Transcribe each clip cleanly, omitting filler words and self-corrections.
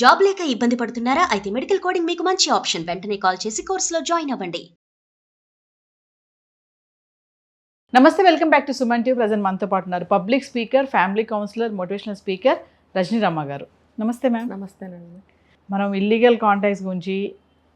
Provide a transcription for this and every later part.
Job లేక ఇబ్బంది పడుతున్నారా? అయితే మెడికల్ కోడింగ్ మీకు మంచి ఆప్షన్. వెంటనే కాల్ చేసి కోర్సులో జాయిన్ అవ్వండి. నమస్తే, welcome back to Suman TV. Present మనతో పాటు ఉన్నారు public speaker, family counsellor, motivational speaker Rajani Ramma garu. నమస్తే మ్యామ్. నమస్తేనండి. మనం ఇల్లీగల్ కాంటాక్ట్స్ గురించి,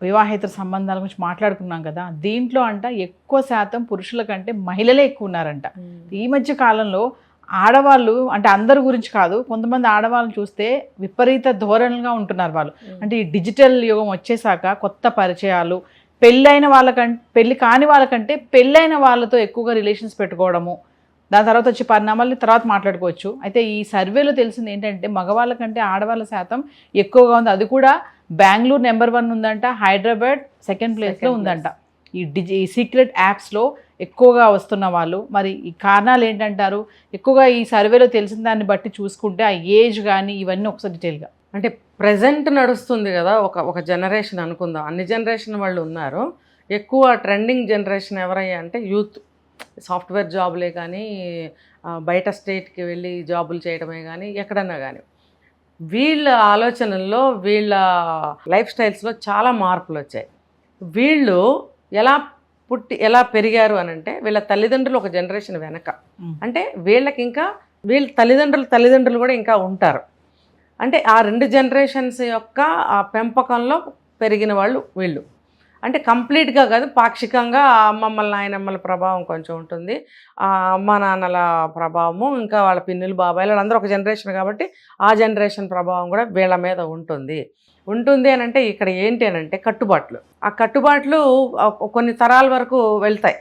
వివాహేతర సంబంధాల గురించి మాట్లాడుకున్నాం కదా. దీంట్లో ఎక్కువ శాతం పురుషుల కంటే మహిళలే ఎక్కువ ఉన్నారంట. ఈ మధ్య కాలంలో ఆడవాళ్ళు అందరి గురించి కాదు, కొంతమంది ఆడవాళ్ళని చూస్తే విపరీత ధోరణులుగా ఉంటున్నారు వాళ్ళు. ఈ డిజిటల్ యుగం వచ్చేసాక కొత్త పరిచయాలు, పెళ్ళి కాని వాళ్ళకంటే పెళ్ళైన వాళ్ళతో ఎక్కువగా రిలేషన్స్ పెట్టుకోవడము, దాని తర్వాత వచ్చే పరిణామాలని తర్వాత మాట్లాడుకోవచ్చు. అయితే ఈ సర్వేలో తెలిసింది ఏంటంటే మగవాళ్ళ కంటే ఆడవాళ్ళ శాతం ఎక్కువగా ఉంది. అది కూడా బెంగళూరు నెంబర్ 1 ఉందంట, హైదరాబాద్ సెకండ్ ప్లేస్లో ఉందంట. ఈ సీక్రెట్ యాప్స్లో ఎక్కువగా వస్తున్న వాళ్ళు. మరి ఈ కారణాలు ఏంటంటారు? ఎక్కువగా ఈ సర్వేలో తెలిసిన దాన్ని బట్టి చూసుకుంటే ఆ ఏజ్ కానీ ఇవన్నీ ఒకసారి డీటెయిల్గా. అంటే ప్రజెంట్ నడుస్తుంది కదా, ఒక జనరేషన్ అనుకుందాం. అన్ని జనరేషన్ వాళ్ళు ఉన్నారు. ఎక్కువ ట్రెండింగ్ జనరేషన్ ఎవరయ్యా అంటే యూత్. సాఫ్ట్వేర్ జాబులే కానీ, బయట స్టేట్కి వెళ్ళి జాబులు చేయడమే కానీ, ఎక్కడన్నా కానీ వీళ్ళ ఆలోచనల్లో, వీళ్ళ లైఫ్ స్టైల్స్లో చాలా మార్పులు వచ్చాయి. వీళ్ళు ఎలా పెరిగారు అని అంటే వీళ్ళ తల్లిదండ్రులు ఒక జనరేషన్ వెనక. అంటే వీళ్ళకి ఇంకా వీళ్ళ తల్లిదండ్రులు కూడా ఇంకా ఉంటారు. అంటే ఆ 2 జనరేషన్స్ యొక్క ఆ పెంపకంలో పెరిగిన వాళ్ళు వీళ్ళు. అంటే కంప్లీట్గా కాదు, పాక్షికంగా అమ్మమ్మల నాయనమ్మల ప్రభావం కొంచెం ఉంటుంది, అమ్మ నాన్నల ప్రభావము, ఇంకా వాళ్ళ పిన్నులు బాబాయిలు అందరూ ఒక జనరేషన్ కాబట్టి ఆ జనరేషన్ ప్రభావం కూడా వీళ్ళ మీద ఉంటుంది అని అంటే ఇక్కడ ఏంటి అని అంటే కట్టుబాట్లు. ఆ కట్టుబాట్లు కొన్ని తరాల వరకు వెళ్తాయి,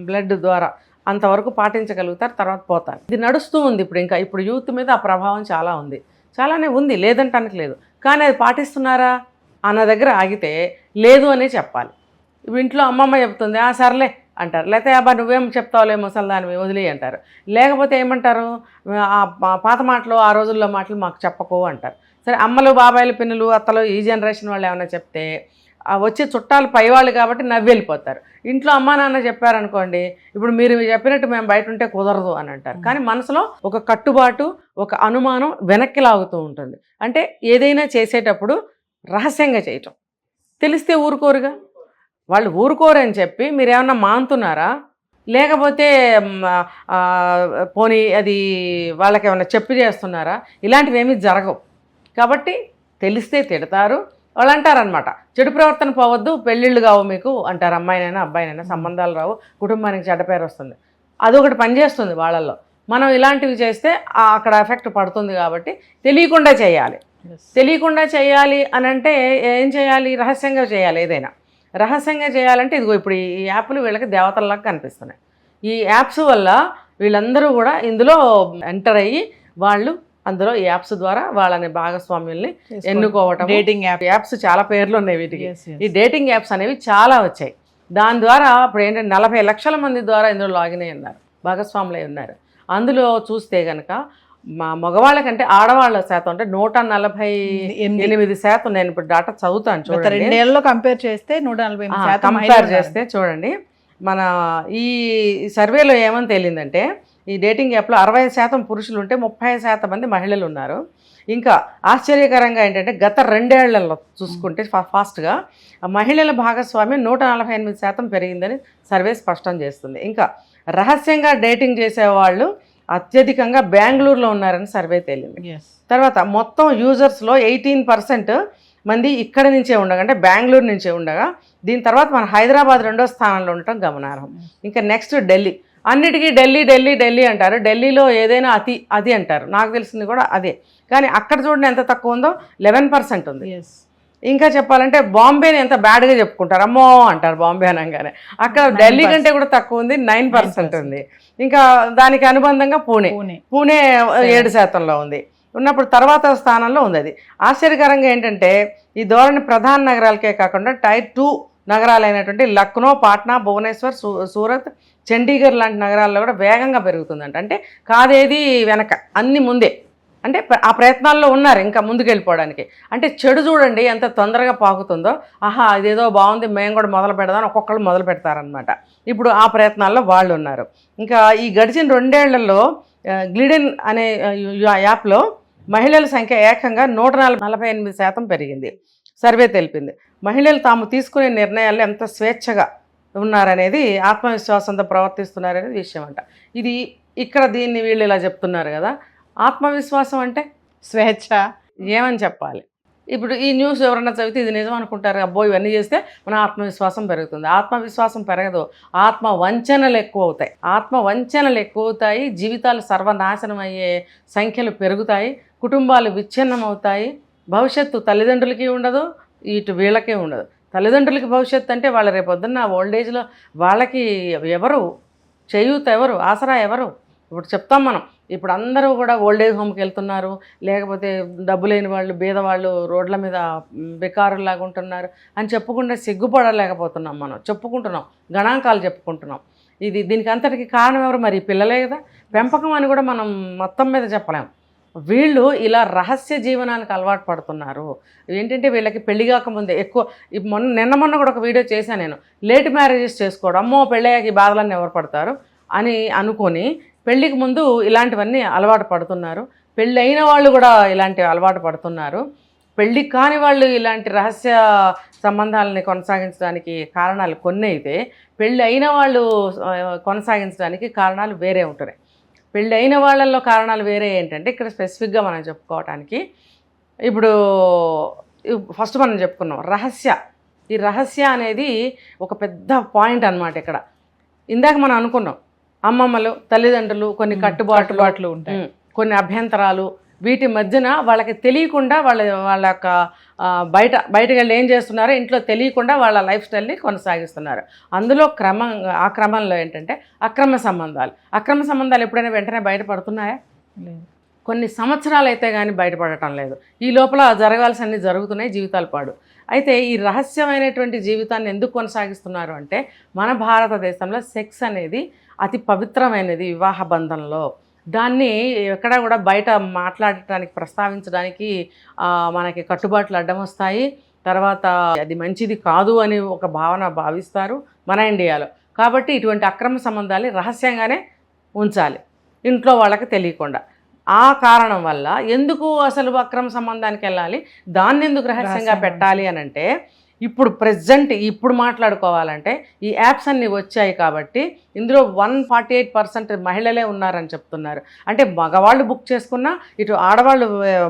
బ్లడ్ ద్వారా అంతవరకు పాటించగలుగుతారు, తర్వాత పోతారు. ఇది నడుస్తూ ఉంది ఇప్పుడు యూత్ మీద ఆ ప్రభావం చాలా ఉంది, చాలానే ఉంది, లేదంటానికి లేదు. కానీ అది పాటిస్తున్నారా అన్న దగ్గర ఆగితే లేదు అనే చెప్పాలి. ఇంట్లో అమ్మమ్మ చెప్తుంది, సర్లే అంటారు. లేకపోతే అబ్బా నువ్వేం చెప్తావులే ముసలి దానివి వదిలే అంటారు. లేకపోతే ఏమంటారు, పాత మాటలు, ఆ రోజుల్లో మాటలు మాకు చెప్పకు అంటారు. సరే, అమ్మలు బాబాయిలు పిన్నులు అత్తలు ఈ జనరేషన్ వాళ్ళు ఏమైనా చెప్తే వచ్చే చుట్టాలు పైవాళ్ళు కాబట్టి నవ్వి వెళ్ళిపోతారు. ఇంట్లో అమ్మా నాన్న చెప్పారనుకోండి, ఇప్పుడు మీరు చెప్పినట్టు మేము బయట ఉంటే కుదరదు అని అంటారు. కానీ మనసులో ఒక కట్టుబాటు, ఒక అనుమానం వెనక్కి లాగుతూ ఉంటుంది. అంటే ఏదైనా చేసేటప్పుడు రహస్యంగా చేయటం. తెలిస్తే ఊరుకోరుగా, వాళ్ళు ఊరుకోరని చెప్పి మీరేమన్నా మానుతున్నారా? లేకపోతే పోనీ అది వాళ్ళకి ఏమన్నా చెప్పి చేస్తున్నారా? ఇలాంటివి ఏమీ జరగవు. కాబట్టి తెలిస్తే తిడతారు. వాళ్ళు అంటారనమాట, చెడు ప్రవర్తన పోవద్దు, పెళ్ళిళ్ళు కావు మీకు అంటారు. అమ్మాయినైనా అబ్బాయినైనా సంబంధాలు రావు, కుటుంబానికి చెడ్డ పేరు వస్తుంది. అదొకటి పనిచేస్తుంది వాళ్ళల్లో. మనం ఇలాంటివి చేస్తే అక్కడ ఎఫెక్ట్ పడుతుంది. కాబట్టి తెలియకుండా చేయాలి అని అంటే ఏం చేయాలి? రహస్యంగా చేయాలి. ఏదైనా రహస్యంగా చేయాలంటే ఇదిగో ఇప్పుడు ఈ యాప్లు వీళ్ళకి దేవతల్లాగా కనిపిస్తున్నాయి. ఈ యాప్స్ వల్ల వీళ్ళందరూ కూడా ఇందులో ఎంటర్ అయ్యి వాళ్ళు అందులో ఈ యాప్స్ ద్వారా వాళ్ళని భాగస్వామ్యుల్ని ఎన్నుకోవటం. డేటింగ్ యాప్స్ చాలా పేర్లు ఉన్నాయి వీటికి. ఈ డేటింగ్ యాప్స్ అనేవి చాలా వచ్చాయి. దాని ద్వారా ఇప్పుడు ఏంటంటే 40 లక్షల మంది ద్వారా ఇందులో లాగిన్ అయి ఉన్నారు, భాగస్వాములై ఉన్నారు. అందులో చూస్తే కనుక మా మగవాళ్ళకంటే ఆడవాళ్ళ శాతం అంటే 148%. నేను ఇప్పుడు డాటా చదువుతాను చూడండి. 2 ఏళ్ళలో కంపేర్ చేస్తే 148% కంపేర్ చేస్తే చూడండి. మన ఈ సర్వేలో ఏమని తేలిందంటే ఈ డేటింగ్ యాప్లో 60% పురుషులు ఉంటే 30% మంది మహిళలు ఉన్నారు. ఇంకా ఆశ్చర్యకరంగా ఏంటంటే గత 2 ఏళ్లలో చూసుకుంటే ఫాస్ట్గా మహిళల భాగస్వామ్యం 148% పెరిగిందని సర్వే స్పష్టం చేస్తుంది. ఇంకా రహస్యంగా డేటింగ్ చేసేవాళ్ళు అత్యధికంగా బెంగళూరులో ఉన్నారని సర్వే తేలింది. తర్వాత మొత్తం యూజర్స్లో 18% మంది ఇక్కడ నుంచే ఉండగా, అంటే బెంగళూరు నుంచే ఉండగా, దీని తర్వాత మన హైదరాబాద్ 2వ స్థానంలో ఉండటం గమనార్హం. ఇంకా నెక్స్ట్ ఢిల్లీ. అన్నిటికీ ఢిల్లీ అంటారు. ఢిల్లీలో ఏదైనా అది అంటారు. నాకు తెలిసింది కూడా అదే. కానీ అక్కడ చూడండి ఎంత తక్కువ ఉందో, 11% ఉంది. ఇంకా చెప్పాలంటే బాంబేని ఎంత బ్యాడ్గా చెప్పుకుంటారు, అమ్మో అంటారు బాంబే అనగానే. అక్కడ ఢిల్లీ కంటే కూడా తక్కువ ఉంది, 9% ఉంది. ఇంకా దానికి అనుబంధంగా పూణే 7%లో ఉంది. ఉన్నప్పుడు తర్వాత స్థానంలో ఉంది అది. ఆశ్చర్యకరంగా ఏంటంటే ఈ ధోరణి ప్రధాన నగరాలకే కాకుండా టైర్ 2 నగరాలైనటువంటి లక్నో, పాట్నా, భువనేశ్వర్, సూరత్, చండీగఢ్ లాంటి నగరాల్లో కూడా వేగంగా పెరుగుతుందంట. అంటే కాదేది వెనక, అన్ని ముందే. అంటే ఆ ప్రయత్నాల్లో ఉన్నారు ఇంకా ముందుకెళ్ళిపోవడానికి. అంటే చెడు చూడండి ఎంత తొందరగా పాకుతుందో. ఇదేదో బాగుంది, మేము కూడా మొదలు పెడదాం, ఒక్కొక్కళ్ళు మొదలు పెడతారనమాట. ఇప్పుడు ఆ ప్రయత్నాల్లో వాళ్ళు ఉన్నారు. ఇంకా ఈ గడిచిన 2 ఏళ్లలో గ్లిడెన్ అనే యాప్లో మహిళల సంఖ్య ఏకంగా 148% పెరిగింది. సర్వే తెలిపింది. మహిళలు తాము తీసుకునే నిర్ణయాల్లో ఎంత స్వేచ్ఛగా ఉన్నారనేది, ఆత్మవిశ్వాసంతో ప్రవర్తిస్తున్నారనేది విషయం అంట. ఇది ఇక్కడ దీన్ని వీళ్ళు ఇలా చెప్తున్నారు కదా. ఆత్మవిశ్వాసం అంటే స్వేచ్ఛ ఏమని చెప్పాలి? ఇప్పుడు ఈ న్యూస్ ఎవరన్నా చదివితే ఇది నిజం అనుకుంటారు. అబ్బో ఇవన్నీ చేస్తే మన ఆత్మవిశ్వాసం పెరుగుతుంది. ఆత్మవిశ్వాసం పెరగదు, ఆత్మవంచనలు ఎక్కువ అవుతాయి. ఆత్మవంచనలు ఎక్కువ అవుతాయి, జీవితాలు సర్వనాశనం అయ్యే సంఖ్యలు పెరుగుతాయి, కుటుంబాలు విచ్ఛిన్నం అవుతాయి, భవిష్యత్తు తల్లిదండ్రులకి ఉండదు, ఇటు వీళ్ళకే ఉండదు. తల్లిదండ్రులకి భవిష్యత్తు అంటే వాళ్ళ రేపొద్దున్న ఓల్డేజ్లో వాళ్ళకి ఎవరు చేయూత, ఎవరు ఆసరా, ఎవరు? ఇప్పుడు చెప్తాం మనం, ఇప్పుడు అందరూ కూడా ఓల్డేజ్ హోమ్కి వెళ్తున్నారు, లేకపోతే డబ్బు లేని వాళ్ళు, బీదవాళ్ళు రోడ్ల మీద బెకారులాగా ఉంటున్నారు అని చెప్పుకుంటే సిగ్గుపడలేకపోతున్నాం. మనం చెప్పుకుంటున్నాం, గణాంకాలు చెప్పుకుంటున్నాం. దీనికి అంతటికి కారణం ఎవరు? మరి పిల్లలే కదా. పెంపకం అని కూడా మనం మొత్తం మీద చెప్పలేం. వీళ్ళు ఇలా రహస్య జీవనానికి అలవాటు పడుతున్నారు. ఏంటంటే వీళ్ళకి పెళ్లి కాకముందే ఎక్కువ, నిన్న కూడా ఒక వీడియో చేశాను నేను, లేట్ మ్యారేజెస్ చేసుకోవడం. అమ్మో పెళ్ళయ్యాక ఈ బాధలన్నీ ఎవరు పడతారు అని అనుకొని పెళ్ళికి ముందు ఇలాంటివన్నీ అలవాటు పడుతున్నారు. పెళ్ళి అయిన వాళ్ళు కూడా ఇలాంటి అలవాటు పడుతున్నారు. పెళ్ళి కాని వాళ్ళు ఇలాంటి రహస్య సంబంధాలని కొనసాగించడానికి కారణాలు కొన్ని అయితే, పెళ్ళి అయిన వాళ్ళు కొనసాగించడానికి కారణాలు వేరే ఉంటున్నాయి. పెళ్ళి అయిన వాళ్ళల్లో కారణాలు వేరే ఏంటంటే, ఇక్కడ స్పెసిఫిక్గా మనం చెప్పుకోవటానికి, ఇప్పుడు ఫస్ట్ మనం చెప్పుకున్నాం రహస్య. ఈ రహస్య అనేది ఒక పెద్ద పాయింట్ అన్నమాట. ఇక్కడ ఇందాక మనం అనుకున్నాం, అమ్మమ్మలు, తల్లిదండ్రులు కొన్ని కట్టుబాట్లు ఉంటాయి, కొన్ని అభ్యంతరాలు, వీటి మధ్యన వాళ్ళకి తెలియకుండా వాళ్ళ యొక్క బయటకు వెళ్ళి ఏం చేస్తున్నారో ఇంట్లో తెలియకుండా వాళ్ళ లైఫ్ స్టైల్ని కొనసాగిస్తున్నారు. అందులో ఆ క్రమంలో ఏంటంటే అక్రమ సంబంధాలు ఎప్పుడైనా వెంటనే బయటపడుతున్నాయా? కొన్ని సంవత్సరాలు అయితే కానీ బయటపడటం లేదు. ఈ లోపల జరగాల్సినవి జరుగుతున్నాయి, జీవితాలు పాడు. అయితే ఈ రహస్యమైనటువంటి జీవితాన్ని ఎందుకు కొనసాగిస్తున్నారు అంటే, మన భారతదేశంలో సెక్స్ అనేది అతి పవిత్రమైనది. వివాహ బంధంలో దాన్ని ఎక్కడ కూడా బయట మాట్లాడటానికి, ప్రస్తావించడానికి మనకి కట్టుబాట్లు అడ్డం వస్తాయి. తర్వాత అది మంచిది కాదు అని ఒక భావిస్తారు మన ఇండియాలో. కాబట్టి ఇటువంటి అక్రమ సంబంధాలు రహస్యంగానే ఉంచాలి, ఇంట్లో వాళ్ళకి తెలియకుండా. ఆ కారణం వల్ల ఎందుకు అసలు అక్రమ సంబంధానికి వెళ్ళాలి, దాన్ని ఎందుకు రహస్యంగా పెట్టాలి అని అంటే, ఇప్పుడు మాట్లాడుకోవాలంటే ఈ యాప్స్ అన్నీ వచ్చాయి కాబట్టి ఇందులో 148% మహిళలే ఉన్నారని చెప్తున్నారు. అంటే మగవాళ్ళు బుక్ చేసుకున్నా, ఇటు ఆడవాళ్ళు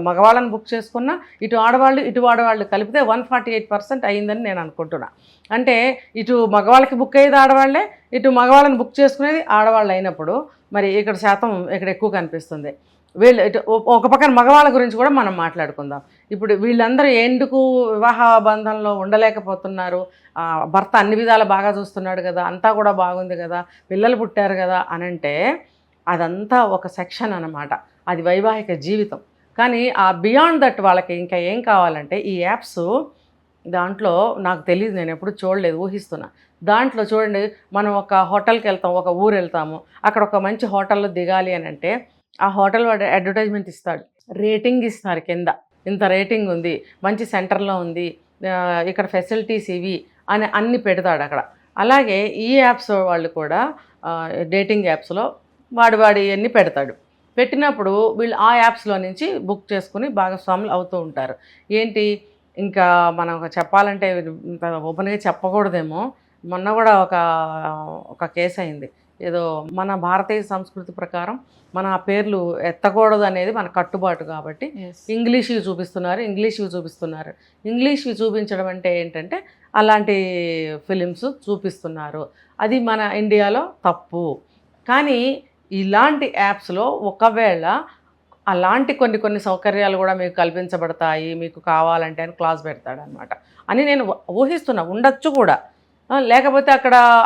మగవాళ్ళని బుక్ చేసుకున్నా, ఇటు ఆడవాళ్ళు కలిపితే 148% అయ్యిందని నేను అనుకుంటున్నా. అంటే ఇటు మగవాళ్ళకి బుక్ అయ్యేది ఆడవాళ్లే, ఇటు మగవాళ్ళని బుక్ చేసుకునేది ఆడవాళ్ళు అయినప్పుడు మరి ఇక్కడ శాతం ఇక్కడ ఎక్కువ కనిపిస్తుంది. వీళ్ళు ఒక పక్కన మగవాళ్ళ గురించి కూడా మనం మాట్లాడుకుందాం. ఇప్పుడు వీళ్ళందరూ ఎందుకు వివాహ బంధంలో ఉండలేకపోతున్నారు? భర్త అన్ని విధాలు బాగా చూస్తున్నాడు కదా, అంతా కూడా బాగుంది కదా, పిల్లలు పుట్టారు కదా అనంటే అదంతా ఒక సెక్షన్ అన్నమాట. అది వైవాహిక జీవితం. కానీ ఆ బియాండ్ దట్ వాళ్ళకి ఇంకా ఏం కావాలంటే ఈ యాప్స్, దాంట్లో నాకు తెలియదు, నేను ఎప్పుడు చూడలేదు, ఊహిస్తున్నా. దాంట్లో చూడండి, మనం ఒక హోటల్కి వెళ్తాం, ఒక ఊరు వెళ్తాము, అక్కడ ఒక మంచి హోటల్లో దిగాలి అని అంటే ఆ హోటల్ వాడు అడ్వర్టైజ్మెంట్ ఇస్తాడు, రేటింగ్ ఇస్తారు కింద, ఇంత రేటింగ్ ఉంది, మంచి సెంటర్లో ఉంది, ఇక్కడ ఫెసిలిటీస్ ఇవి అని అన్నీ పెడతాడు అక్కడ. అలాగే ఈ యాప్స్ వాళ్ళు కూడా డేటింగ్ యాప్స్లో వాడి అన్నీ పెడతాడు. పెట్టినప్పుడు వీళ్ళు ఆ యాప్స్లో నుంచి బుక్ చేసుకుని భాగస్వాములు అవుతూ ఉంటారు. ఏంటి ఇంకా మనం చెప్పాలంటే ఓపెన్గా చెప్పకూడదేమో, మొన్న కూడా ఒక కేసు అయింది. ఏదో మన భారతీయ సంస్కృతి ప్రకారం మన ఆ పేర్లు ఎత్తకూడదు అనేది మన కట్టుబాటు కాబట్టి ఇంగ్లీష్వి చూపిస్తున్నారు. ఇంగ్లీష్వి చూపించడం అంటే ఏంటంటే అలాంటి ఫిలిమ్స్ చూపిస్తున్నారు. అది మన ఇండియాలో తప్పు. కానీ ఇలాంటి యాప్స్లో ఒకవేళ అలాంటి కొన్ని సౌకర్యాలు కూడా మీకు కల్పించబడతాయి, మీకు కావాలంటే అని క్లాస్ పెడతాడనమాట అని నేను ఊహిస్తున్నా. ఉండొచ్చు కూడా, లేకపోతే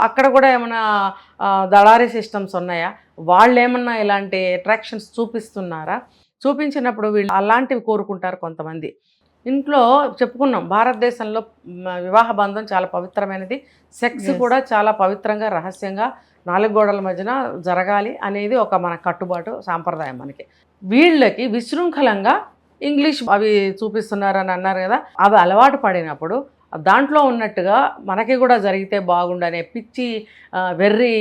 అక్కడ కూడా ఏమైనా దళారీ సిస్టమ్స్ ఉన్నాయా, వాళ్ళు ఏమన్నా ఇలాంటి అట్రాక్షన్స్ చూపిస్తున్నారా? చూపించినప్పుడు వీళ్ళు అలాంటివి కోరుకుంటారు కొంతమంది. ఇంట్లో చెప్పుకున్నాం, భారతదేశంలో వివాహ బంధం చాలా పవిత్రమైనది, సెక్స్ కూడా చాలా పవిత్రంగా రహస్యంగా 4 గోడల మధ్యన జరగాలి అనేది ఒక మన కట్టుబాటు, సాంప్రదాయం మనకి. వీళ్ళకి విశృంఖలంగా ఇంగ్లీష్ అవి చూపిస్తున్నారని అన్నారు కదా, అవి అలవాటు పడినప్పుడు దాంట్లో ఉన్నట్టుగా మనకి కూడా జరిగితే బాగుండనే పిచ్చి వెర్రి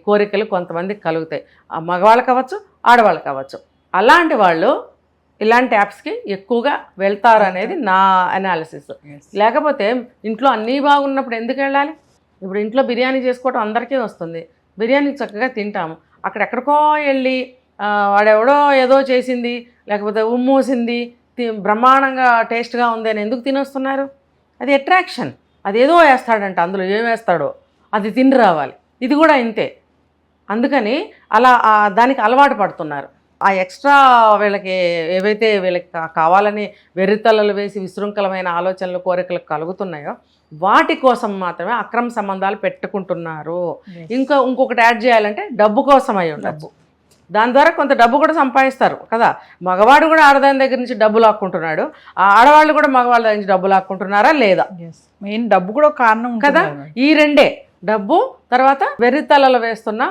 కోరికలు కొంతమందికి కలుగుతాయి. మగవాళ్ళు కావచ్చు, ఆడవాళ్ళు కావచ్చు. అలాంటి వాళ్ళు ఇలాంటి యాప్స్కి ఎక్కువగా వెళ్తారు అనేది నా అనాలిసిస్. లేకపోతే ఇంట్లో అన్నీ బాగున్నప్పుడు ఎందుకు వెళ్ళాలి? ఇప్పుడు ఇంట్లో బిర్యానీ చేసుకోవటం అందరికీ వస్తుంది, బిర్యానీ చక్కగా తింటాము. అక్కడెక్కడికో వెళ్ళి వాడెవడో ఏదో చేసింది లేకపోతే ఉమ్మూసింది బ్రహ్మాండంగా టేస్ట్గా ఉంది అని ఎందుకు తినొస్తున్నారు? అది అట్రాక్షన్. అదేదో వేస్తాడంట, అందులో ఏం వేస్తాడో అది తిని రావాలి. ఇది కూడా ఇంతే. అందుకని అలా దానికి అలవాటు పడుతున్నారు. ఆ ఎక్స్ట్రా వీళ్ళకి ఏవైతే వీళ్ళకి కావాలని వెర్రితలలు వేసి విశృంఖలమైన ఆలోచనలు కోరికలు కలుగుతున్నాయో వాటి కోసం మాత్రమే అక్రమ సంబంధాలు పెట్టుకుంటున్నారు. ఇంకొకటి యాడ్ చేయాలంటే డబ్బు కోసం అయి ఉండొచ్చు. దాని ద్వారా కొంత డబ్బు కూడా సంపాదిస్తారు కదా. మగవాడు కూడా ఆడదాని దగ్గర నుంచి డబ్బు లాక్కుంటున్నాడు, ఆడవాళ్ళు కూడా మగవాళ్ళ దగ్గర నుంచి డబ్బు లాక్కుంటున్నారా లేదా? మెయిన్ డబ్బు కూడా కారణం కదా. ఈ రెండే, డబ్బు తర్వాత వెర్రితలలు వేస్తున్న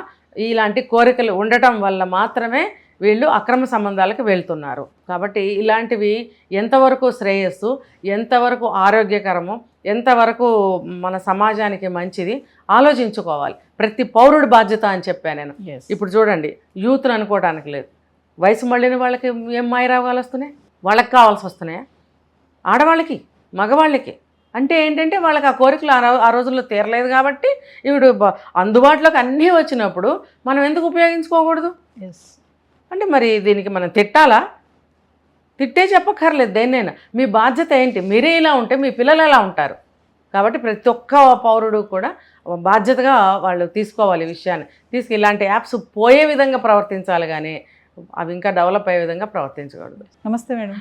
ఇలాంటి కోరికలు ఉండటం వల్ల మాత్రమే వీళ్ళు అక్రమ సంబంధాలకు వెళ్తున్నారు. కాబట్టి ఇలాంటివి ఎంతవరకు శ్రేయస్సు, ఎంతవరకు ఆరోగ్యకరము, ఎంతవరకు మన సమాజానికి మంచిది ఆలోచించుకోవాలి. ప్రతి పౌరుడి బాధ్యత అని చెప్పాను నేను. ఇప్పుడు చూడండి, యూత్ని అనుకోవడానికి లేదు. వయసు మళ్ళిన వాళ్ళకి ఏం మాయరాగాలు వస్తున్నాయి? వాళ్ళకి కావాల్సి వస్తున్నాయా? ఆడవాళ్ళకి మగవాళ్ళకి. అంటే ఏంటంటే వాళ్ళకి ఆ కోరికలు ఆ రోజుల్లో తీరలేదు కాబట్టి ఇప్పుడు అందుబాటులోకి అన్నీ వచ్చినప్పుడు మనం ఎందుకు ఉపయోగించుకోకూడదు? అంటే మరి దీనికి మనం తిట్టాలా? తిట్టే చెప్పక్కర్లేదు దేన్నైనా. మీ బాధ్యత ఏంటి? మీరే ఇలా ఉంటే మీ పిల్లలు ఎలా ఉంటారు? కాబట్టి ప్రతి ఒక్క పౌరుడు కూడా బాధ్యతగా వాళ్ళు తీసుకోవాలి ఈ విషయాన్ని. ఇలాంటి యాప్స్ పోయే విధంగా ప్రవర్తించాలి కానీ అవి ఇంకా డెవలప్ అయ్యే విధంగా ప్రవర్తించకూడదు. నమస్తే మేడం.